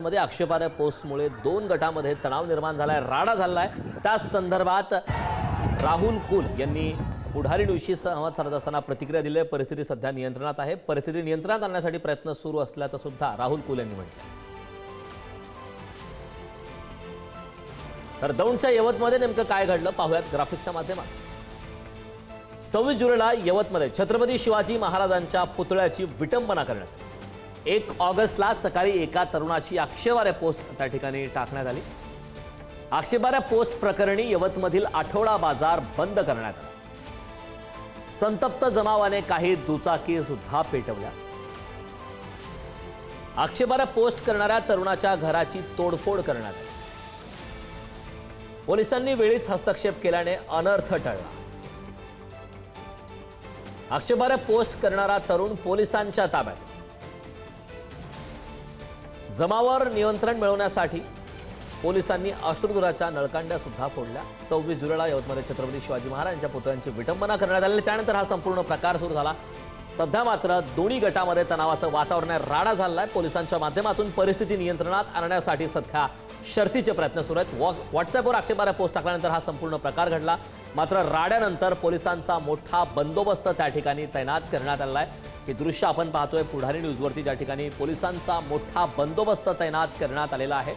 मध्ये आक्षेपार्ह पोस्टमुळे दोन गटामध्ये तणाव निर्माण झालाय, राडा झालाय। त्या संदर्भात राहुल कुल यांनी पुढारींविषयी संवाद साधत असताना प्रतिक्रिया दिली आहे। परिस्थिती सध्या नियंत्रणात आहे, परिस्थिती नियंत्रणात आणण्यासाठी प्रयत्न सुरू असल्याचं सुद्धा राहुल कुल यांनी म्हटलं। तर दौंडच्या यवतमध्ये नेमकं काय घडलं पाहूयात ग्राफिक्सच्या माध्यमात। 26 जुलैला यवतमध्ये छत्रपती शिवाजी महाराजांच्या पुतळ्याची विटंबना करण्यात आली। 1 ऑगस्टला सकाळी एका तरुणाची आक्षेपार्ह पोस्ट त्या ठिकाणी टाकण्यात आली। आक्षेपार्ह पोस्ट प्रकरणी यवतमधील आठवडा बाजार बंद करण्यात आला। संतप्त जमावाने काही दुचाकी सुद्धा पेटवल्या। आक्षेपार्ह पोस्ट करणाऱ्या तरुणाच्या घराची तोडफोड करण्यात आली। पोलिसांनी वेळीच हस्तक्षेप केल्याने अनर्थ टळला। आक्षेपार्ह पोस्ट करणारा तरुण पोलिसांच्या ताब्यात। जमावावर नियंत्रण मिळवण्यासाठी पोलिसांनी अश्रुधुराच्या नळकांड्या सुद्धा फोडल्या। 26 जुलैला यवतमध्ये छत्रपती शिवाजी महाराजांच्या पुतळ्यांची विटंबना करण्यात आली। त्यानंतर हा संपूर्ण प्रकार सुरू झाला। सध्या मात्र दोन्ही गटामध्ये तणावाचं वातावरण आहे, राडा झालाय। पोलिसांच्या माध्यमातून परिस्थिती नियंत्रणात आणण्यासाठी सध्या शर्थीचे प्रयत्न सुरू आहेत। व्हॉट्सअॅपवर आक्षेपार्ह पोस्ट टाकल्यानंतर हा संपूर्ण प्रकार घडला। मात्र राड्यानंतर पोलिसांचा मोठा बंदोबस्त त्या ठिकाणी तैनात करण्यात आला आहे। हे दृश्य आपण पाहतोय पुढारी न्यूजवरती, ज्या ठिकाणी पोलिसांचा मोठा बंदोबस्त तैनात करण्यात आलेला आहे।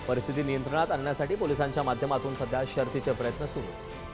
परिस्थिती नियंत्रणात आणण्यासाठी पोलिसांच्या माध्यमातून सध्या शर्थीचे प्रयत्न सुरू आहेत।